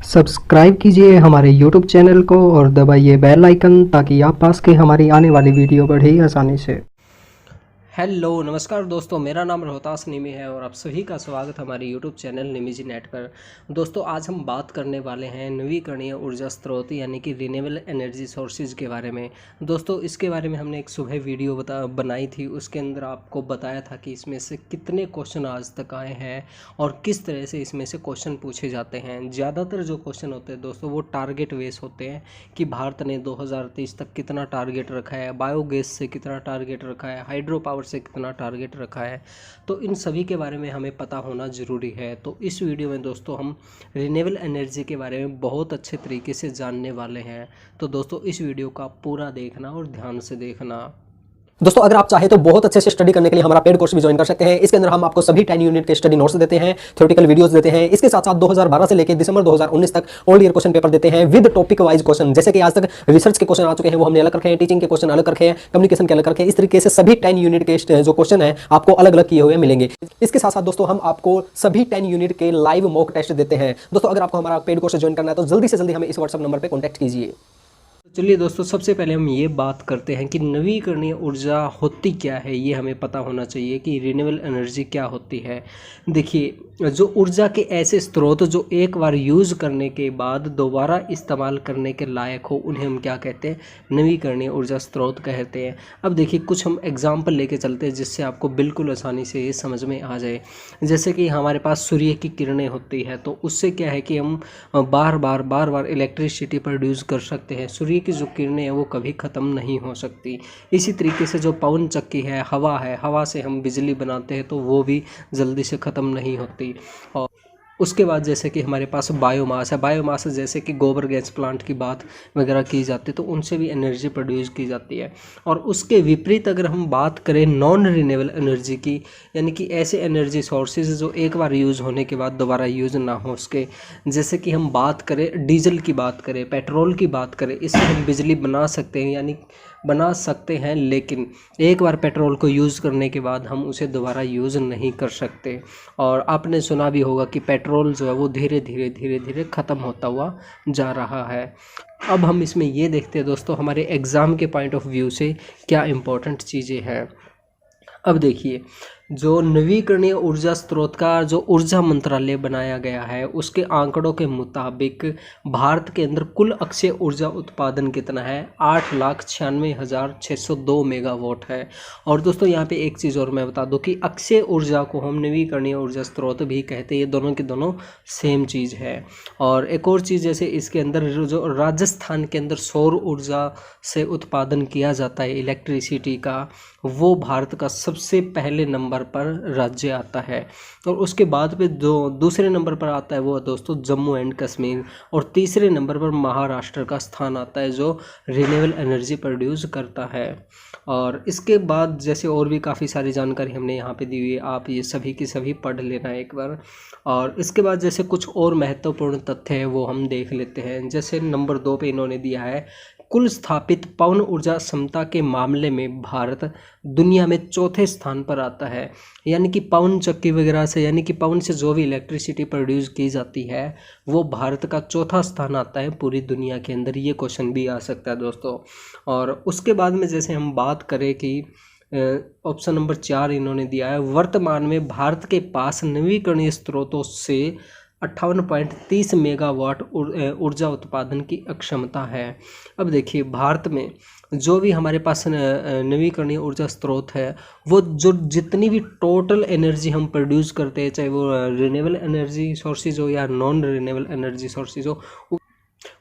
Subscribe कीजिए हमारे YouTube channel को और दबाइए बेल आइकन ताकि आप पास के हमारी आने वाली वीडियो बढ़े आसानी से। हेलो नमस्कार दोस्तों, मेरा नाम रोहतास निमी है और आप सभी का स्वागत हमारे यूट्यूब चैनल निमीजी नेट पर। दोस्तों आज हम बात करने वाले हैं नवीकरणीय ऊर्जा स्रोत यानी कि रिन्यूएबल एनर्जी सोर्सेज के बारे में। दोस्तों इसके बारे में हमने एक सुबह वीडियो बनाई थी, उसके अंदर आपको बताया था कि इसमें से कितने क्वेश्चन आज तक आए हैं और किस तरह से इसमें से क्वेश्चन पूछे जाते हैं। ज़्यादातर जो क्वेश्चन होते हैं दोस्तों वो टारगेट बेस होते हैं कि भारत ने 2023 तक कितना टारगेट रखा है, बायोगैस से कितना टारगेट रखा है, हाइड्रो पावर से कितना टारगेट रखा है। तो इन सभी के बारे में हमें पता होना ज़रूरी है। तो इस वीडियो में दोस्तों हम रिन्यूएबल एनर्जी के बारे में बहुत अच्छे तरीके से जानने वाले हैं। तो दोस्तों इस वीडियो का पूरा देखना और ध्यान से देखना। दोस्तों अगर आप चाहें तो बहुत अच्छे से स्टडी करने के लिए हमारा पेड कोर्स भी ज्वाइन कर सकते हैं। इसके अंदर हम आपको सभी 10 यूनिट के स्टडी नोट्स देते हैं, थ्योरेटिकल वीडियोस देते हैं। इसके साथ साथ 2012 से लेकर दिसंबर 2019 तक ऑल ईयर क्वेश्चन पेपर देते हैं विद टॉपिक वाइज क्वेश्चन। जैसे कि आज तक रिसर्च के क्वेश्चन आ चुके हैं वो हमने अलग रखे हैं, टीचिंग के क्वेश्चन अलग रखे हैं, कम्युनिकेशन के अलग रखे हैं। इस तरीके से सभी 10 यूनिट के जो क्वेश्चन है आपको अलग अलग किए हुए मिलेंगे। इसके साथ साथ दोस्तों हम आपको सभी 10 यूनिट के लाइव मॉक टेस्ट देते हैं। दोस्तों अगर आपको हमारा पेड कोर्स ज्वाइन करना है तो जल्दी से जल्दी हमें इस व्हाट्सएप नंबर पर कॉन्टैक्ट कीजिए। चलिए दोस्तों सबसे पहले हम ये बात करते हैं कि नवीकरणीय ऊर्जा होती क्या है। ये हमें पता होना चाहिए कि रिन्यूएबल एनर्जी क्या होती है। देखिए जो ऊर्जा के ऐसे स्रोत जो एक बार यूज़ करने के बाद दोबारा इस्तेमाल करने के लायक हो उन्हें हम क्या कहते हैं, नवीकरणीय ऊर्जा स्रोत कहते हैं। अब देखिए कुछ हम एग्जाम्पल लेके चलते हैं जिससे आपको बिल्कुल आसानी से ये समझ में आ जाए। जैसे कि हमारे पास सूर्य की किरणें होती है तो उससे क्या है कि हम बार बार इलेक्ट्रिसिटी प्रोड्यूस कर सकते हैं। सूर्य की जो किरणें हैं वो कभी ख़त्म नहीं हो सकती। इसी तरीके से जो पवन चक्की है, हवा से हम बिजली बनाते हैं तो वो भी जल्दी से ख़त्म नहीं होती। और उसके बाद जैसे कि हमारे पास बायोमास है, बायोमास जैसे कि गोबर गैस प्लांट की बात वगैरह की जाती है तो उनसे भी एनर्जी प्रोड्यूस की जाती है। और उसके विपरीत अगर हम बात करें नॉन रिन्यूएबल एनर्जी की, यानी कि ऐसे एनर्जी सोर्सेज जो एक बार यूज़ होने के बाद दोबारा यूज़ ना हो उसके, जैसे कि हम बात करें डीजल की बात करें, पेट्रोल की बात करें, इससे हम बिजली बना सकते हैं, यानी बना सकते हैं, लेकिन एक बार पेट्रोल को यूज़ करने के बाद हम उसे दोबारा यूज़ नहीं कर सकते। और आपने सुना भी होगा कि पेट्रोल जो है वो धीरे धीरे ख़त्म होता हुआ जा रहा है। अब हम इसमें ये देखते हैं दोस्तों हमारे एग्ज़ाम के पॉइंट ऑफ व्यू से क्या इम्पोर्टेंट चीज़ें हैं। अब देखिए जो नवीकरणीय ऊर्जा स्रोत का जो ऊर्जा मंत्रालय बनाया गया है उसके आंकड़ों के मुताबिक भारत के अंदर कुल अक्षय ऊर्जा उत्पादन कितना है, 8,96,602 मेगावाट है। और दोस्तों यहाँ पे एक चीज़ और मैं बता दूं कि अक्षय ऊर्जा को हम नवीकरणीय ऊर्जा स्रोत भी कहते हैं। ये दोनों के दोनों सेम चीज़ है। और एक और चीज़ जैसे इसके अंदर जो राजस्थान के अंदर सौर ऊर्जा से उत्पादन किया जाता है इलेक्ट्रिसिटी का, वो भारत का सबसे पहले नंबर पर राज्य आता है। और उसके बाद पे जो दूसरे नंबर पर आता है वो दोस्तों जम्मू एंड कश्मीर, और तीसरे नंबर पर महाराष्ट्र का स्थान आता है जो रिन्यूएबल एनर्जी प्रोड्यूस करता है। और इसके बाद जैसे और भी काफ़ी सारी जानकारी हमने यहाँ पे दी हुई है, आप ये सभी की सभी पढ़ लेना एक बार। और इसके बाद जैसे कुछ और महत्वपूर्ण तथ्य है वो हम देख लेते हैं। जैसे नंबर 2 पे इन्होंने दिया है कुल स्थापित पवन ऊर्जा क्षमता के मामले में भारत दुनिया में चौथे स्थान पर आता है। यानी कि पवन चक्की वगैरह से, यानी कि पवन से जो भी इलेक्ट्रिसिटी प्रोड्यूस की जाती है वो भारत का चौथा स्थान आता है पूरी दुनिया के अंदर। ये क्वेश्चन भी आ सकता है दोस्तों। और उसके बाद में जैसे हम बात करें कि ऑप्शन नंबर 4 इन्होंने दिया है वर्तमान में भारत के पास नवीकरणीय स्रोतों से 58.30 मेगावाट ऊर्जा उत्पादन की अक्षमता है। अब देखिए भारत में जो भी हमारे पास नवीकरणीय ऊर्जा स्रोत है वो जो जितनी भी टोटल एनर्जी हम प्रोड्यूस करते हैं, चाहे वो रिन्यूएबल एनर्जी सोर्सेज हो या नॉन रिन्यूएबल एनर्जी सोर्सेज हो,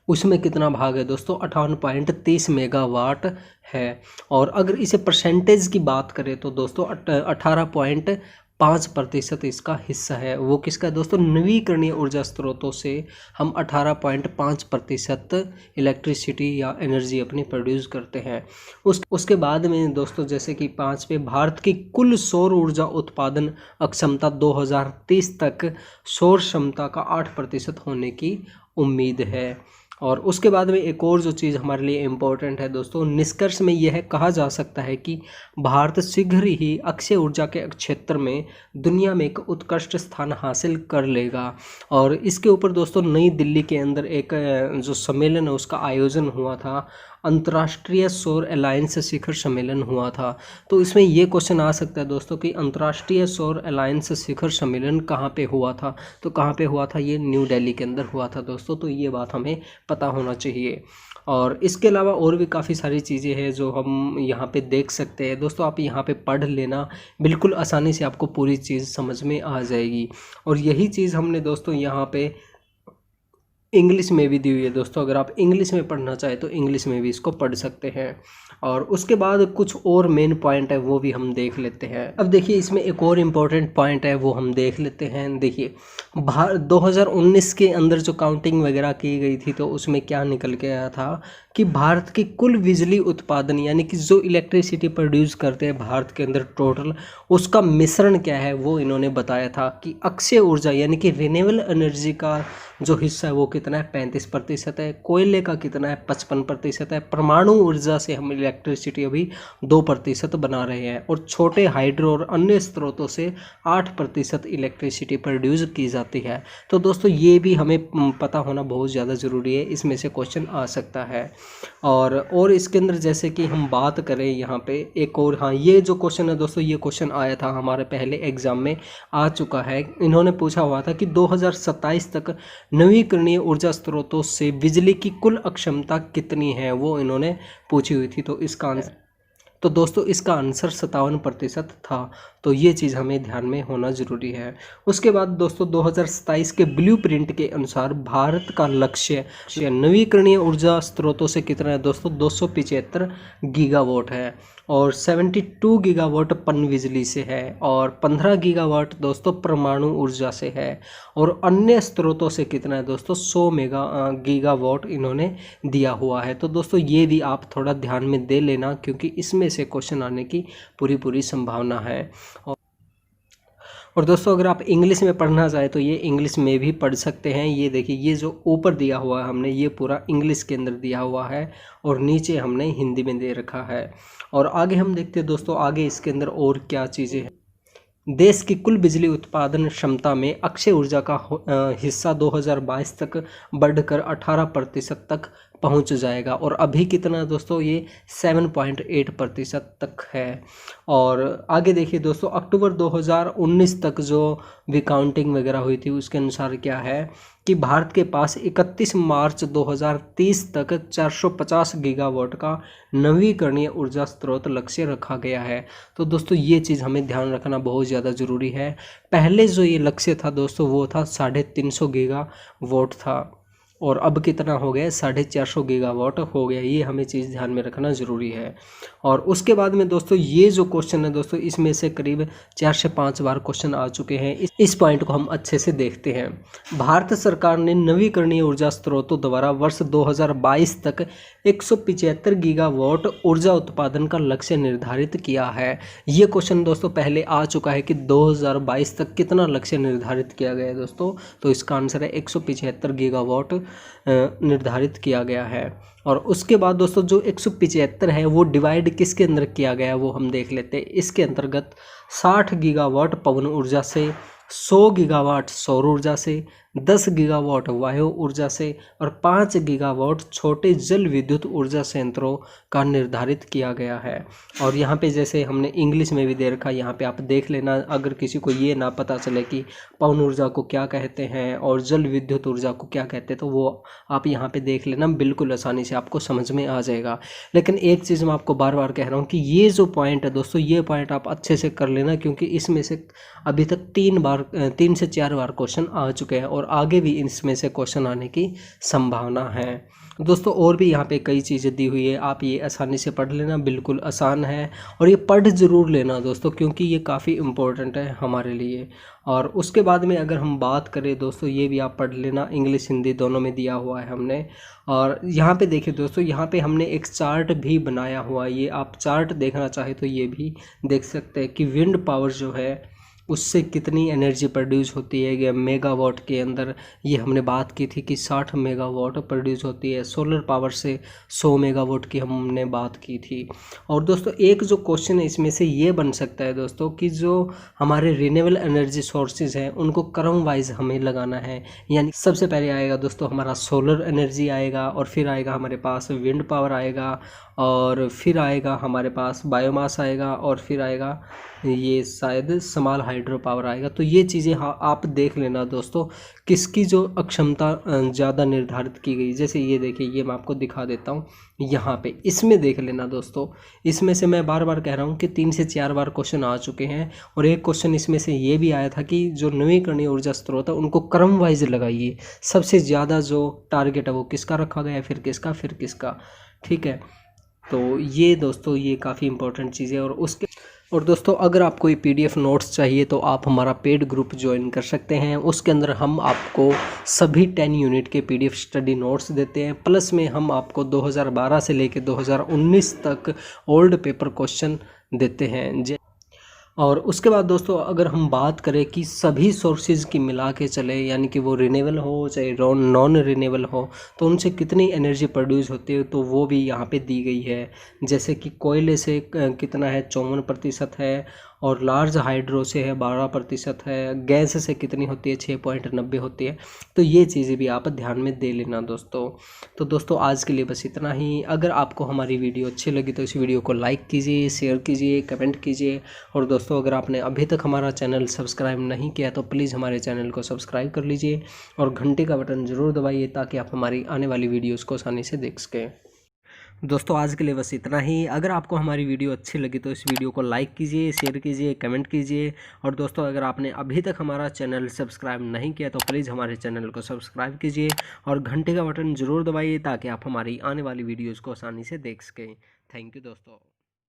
उसमें कितना भाग है दोस्तों, 58.30 मेगावाट है। और अगर इसे परसेंटेज की बात करें तो दोस्तों 18.5% इसका हिस्सा है। वो किसका है दोस्तों, नवीकरणीय ऊर्जा स्रोतों से हम 18.5% इलेक्ट्रिसिटी या एनर्जी अपनी प्रोड्यूस करते हैं। उसके बाद में दोस्तों जैसे कि 5 पे भारत की कुल सौर ऊर्जा उत्पादन अक्षमता 2030 तक सौर क्षमता का 8% होने की उम्मीद है। और उसके बाद में एक और जो चीज़ हमारे लिए इम्पोर्टेंट है दोस्तों, निष्कर्ष में यह कहा जा सकता है कि भारत शीघ्र ही अक्षय ऊर्जा के क्षेत्र में दुनिया में एक उत्कृष्ट स्थान हासिल कर लेगा। और इसके ऊपर दोस्तों नई दिल्ली के अंदर एक जो सम्मेलन है उसका आयोजन हुआ था, अंतर्राष्ट्रीय सौर अलायंस शिखर सम्मेलन हुआ था। तो इसमें ये क्वेश्चन आ सकता है दोस्तों कि अंतर्राष्ट्रीय सौर अलायंस शिखर सम्मेलन कहाँ पे हुआ था, तो कहाँ पे हुआ था, ये न्यू दिल्ली के अंदर हुआ था दोस्तों। तो ये बात हमें पता होना चाहिए। और इसके अलावा और भी काफ़ी सारी चीज़ें हैं जो हम यहाँ पे देख सकते हैं दोस्तों। आप यहाँ पे पढ़ लेना, बिल्कुल आसानी से आपको पूरी चीज़ समझ में आ जाएगी। और यही चीज़ हमने दोस्तों यहाँ पे इंग्लिश में भी दी हुई है दोस्तों। अगर आप इंग्लिश में पढ़ना चाहें तो इंग्लिश में भी इसको पढ़ सकते हैं। और उसके बाद कुछ और मेन पॉइंट है वो भी हम देख लेते हैं। अब देखिए इसमें एक और इम्पोर्टेंट पॉइंट है वो हम देख लेते हैं। देखिए 2019 के अंदर जो काउंटिंग वगैरह की गई थी तो उसमें क्या निकल के आया था कि भारत की कुल बिजली उत्पादन यानी कि जो इलेक्ट्रिसिटी प्रोड्यूस करते हैं भारत के अंदर टोटल, उसका मिश्रण क्या है वो इन्होंने बताया था कि अक्षय ऊर्जा यानी कि रिन्यूएबल एनर्जी का जो हिस्सा है वो कितना है, 35% है। कोयले का कितना है, 55% है। परमाणु ऊर्जा से हम इलेक्ट्रिसिटी अभी 2% बना रहे हैं। और छोटे हाइड्रो और अन्य स्रोतों से 8% इलेक्ट्रिसिटी प्रोड्यूस की जाती है। तो दोस्तों ये भी हमें पता होना बहुत ज़्यादा ज़रूरी है, इसमें से क्वेश्चन आ सकता है। और इसके अंदर जैसे कि हम बात करें यहाँ पे एक और, हाँ ये जो क्वेश्चन है दोस्तों, ये क्वेश्चन आया था हमारे पहले एग्जाम में आ चुका है। इन्होंने पूछा हुआ था कि 2027 तक नवीकरणीय ऊर्जा स्रोतों से बिजली की कुल अक्षमता कितनी है, वो इन्होंने पूछी हुई थी। तो इसका आंसर, तो दोस्तों इसका आंसर 57% था। तो ये चीज़ हमें ध्यान में होना ज़रूरी है। उसके बाद दोस्तों 2027 के ब्लूप्रिंट के अनुसार भारत का लक्ष्य नवीकरणीय ऊर्जा स्रोतों से कितना है दोस्तों, 275 गीगावाट है। और 72 गीगावाट पनबिजली से है। और 15 गीगावाट दोस्तों परमाणु ऊर्जा से है। और अन्य स्रोतों से कितना है दोस्तों, 100 गीगावाट इन्होंने दिया हुआ है। तो दोस्तों ये भी आप थोड़ा ध्यान में दे लेना, क्योंकि इसमें से क्वेश्चन आने की पूरी संभावना है। और दोस्तों अगर आप इंग्लिश में पढ़ना चाहे तो ये इंग्लिश में भी पढ़ सकते हैं। ये देखिए ये जो ऊपर दिया हुआ है हमने, ये पूरा इंग्लिश के अंदर दिया हुआ है और नीचे हमने हिंदी में दे रखा है। और आगे हम देखते हैं दोस्तों, आगे इसके अंदर और क्या चीज़ें हैं। देश की कुल बिजली उत्पादन क्षमता में अक्षय ऊर्जा का हिस्सा 2022 तक बढ़कर 18% तक पहुंच जाएगा। और अभी कितना है दोस्तों, ये 7.8% तक है। और आगे देखिए दोस्तों, अक्टूबर 2019 तक जो भी काउंटिंग वगैरह हुई थी उसके अनुसार क्या है कि भारत के पास 31 मार्च 2030 तक 450 गीगावाट का नवीकरणीय ऊर्जा स्रोत लक्ष्य रखा गया है। तो दोस्तों ये चीज़ हमें ध्यान रखना बहुत ज़्यादा ज़रूरी है। पहले जो ये लक्ष्य था दोस्तों वो था 350 गीगावाट था, और अब कितना हो गया, 450 गीगावाट हो गया। ये हमें चीज़ ध्यान में रखना ज़रूरी है। और उसके बाद में दोस्तों ये जो क्वेश्चन है दोस्तों, इसमें से करीब 4 से 5 बार क्वेश्चन आ चुके हैं। इस पॉइंट को हम अच्छे से देखते हैं। भारत सरकार ने नवीकरणीय ऊर्जा स्रोतों द्वारा वर्ष 2022 तक 175 गीगावाट ऊर्जा उत्पादन का लक्ष्य निर्धारित किया है। ये क्वेश्चन दोस्तों पहले आ चुका है कि 2022 तक कितना लक्ष्य निर्धारित किया गया है दोस्तों, तो इसका आंसर है 175 गीगावाट निर्धारित किया गया है। और उसके बाद दोस्तों जो 175 है वो डिवाइड किसके अंदर किया गया है वो हम देख लेते हैं। इसके अंतर्गत 60 गीगावाट पवन ऊर्जा से, 100 गीगावाट सौर ऊर्जा से, 10 गीगावाट वायु ऊर्जा से और 5 गीगावाट छोटे जल विद्युत ऊर्जा संयंत्रों का निर्धारित किया गया है। और यहाँ पे जैसे हमने इंग्लिश में भी दे रखा, यहाँ पे आप देख लेना। अगर किसी को ये ना पता चले कि पवन ऊर्जा को क्या कहते हैं और जल विद्युत ऊर्जा को क्या कहते हैं, तो वो आप यहाँ पे देख लेना, बिल्कुल आसानी से आपको समझ में आ जाएगा। लेकिन एक चीज़ मैं आपको बार बार कह रहा हूँ कि ये जो पॉइंट है दोस्तों, ये पॉइंट आप अच्छे से कर लेना, क्योंकि इसमें से अभी तक 3 से 4 बार क्वेश्चन आ चुके हैं और आगे भी इसमें से क्वेश्चन आने की संभावना है दोस्तों। और भी यहाँ पे कई चीज़ें दी हुई है, आप ये आसानी से पढ़ लेना, बिल्कुल आसान है। और ये पढ़ ज़रूर लेना दोस्तों, क्योंकि ये काफ़ी इम्पोर्टेंट है हमारे लिए। और उसके बाद में अगर हम बात करें दोस्तों, ये भी आप पढ़ लेना, इंग्लिश हिंदी दोनों में दिया हुआ है हमने। और यहाँ पे देखिए दोस्तों, यहाँ पे हमने एक चार्ट भी बनाया हुआ है। ये आप चार्ट देखना चाहे तो ये भी देख सकते हैं कि विंड पावर जो है उससे कितनी एनर्जी प्रोड्यूस होती है। ये मेगावाट के अंदर ये हमने बात की थी कि 60 मेगावाट प्रोड्यूस होती है। सोलर पावर से 100 मेगावाट की हमने बात की थी। और दोस्तों एक जो क्वेश्चन है इसमें से ये बन सकता है दोस्तों कि जो हमारे रिन्यूएबल एनर्जी सोर्सेज हैं उनको क्रम वाइज हमें लगाना है। यानी सबसे पहले आएगा दोस्तों हमारा सोलर एनर्जी आएगा, और फिर आएगा हमारे पास विंड पावर आएगा, और फिर आएगा हमारे पास बायोमास आएगा, और फिर आएगा ये शायद स्मॉल हाइड्रो पावर आएगा। तो ये चीज़ें हाँ आप देख लेना दोस्तों किसकी जो अक्षमता ज़्यादा निर्धारित की गई। जैसे ये देखिए, ये मैं आपको दिखा देता हूँ यहाँ पे, इसमें देख लेना दोस्तों। इसमें से मैं बार बार कह रहा हूँ कि 3 से 4 बार क्वेश्चन आ चुके हैं, और एक क्वेश्चन इसमें से ये भी आया था कि जो नवीकरणीय ऊर्जा स्रोत है उनको क्रम वाइज लगाइए। सबसे ज़्यादा जो टारगेट है वो किसका रखा गया है, फिर किसका, फिर किसका। ठीक है, तो ये दोस्तों ये काफ़ी इंपॉर्टेंट चीज़ है। और दोस्तों अगर आपको ये PDF नोट्स चाहिए तो आप हमारा पेड ग्रुप ज्वाइन कर सकते हैं। उसके अंदर हम आपको सभी 10 यूनिट के PDF स्टडी नोट्स देते हैं, प्लस में हम आपको 2012 से लेकर 2019 तक ओल्ड पेपर क्वेश्चन देते हैं। और उसके बाद दोस्तों अगर हम बात करें कि सभी सोर्सेज की मिला के चले, यानी कि वो रिन्यूएबल हो चाहे नॉन रिन्यूएबल हो, तो उनसे कितनी एनर्जी प्रोड्यूस होती है तो वो भी यहाँ पे दी गई है। जैसे कि कोयले से कितना है, 54% है, और लार्ज हाइड्रो से है 12% है, गैस से कितनी होती है, 6.90 होती है। तो ये चीज़ें भी आप ध्यान में दे लेना दोस्तों। तो दोस्तों आज के लिए बस इतना ही। अगर आपको हमारी वीडियो अच्छी लगी तो इस वीडियो को लाइक कीजिए, शेयर कीजिए, कमेंट कीजिए। और दोस्तों अगर आपने अभी तक हमारा चैनल सब्सक्राइब नहीं किया तो प्लीज़ हमारे चैनल को सब्सक्राइब कर लीजिए, और घंटे का बटन ज़रूर दबाइए ताकि आप हमारी आने वाली वीडियोज़ को आसानी से देख सकें। दोस्तों आज के लिए बस इतना ही। अगर आपको हमारी वीडियो अच्छी लगी तो इस वीडियो को लाइक कीजिए, शेयर कीजिए, कमेंट कीजिए। और दोस्तों अगर आपने अभी तक हमारा चैनल सब्सक्राइब नहीं किया तो प्लीज़ हमारे चैनल को सब्सक्राइब कीजिए, और घंटे का बटन ज़रूर दबाइए ताकि आप हमारी आने वाली वीडियोज़ को आसानी से देख सकें। थैंक यू दोस्तों।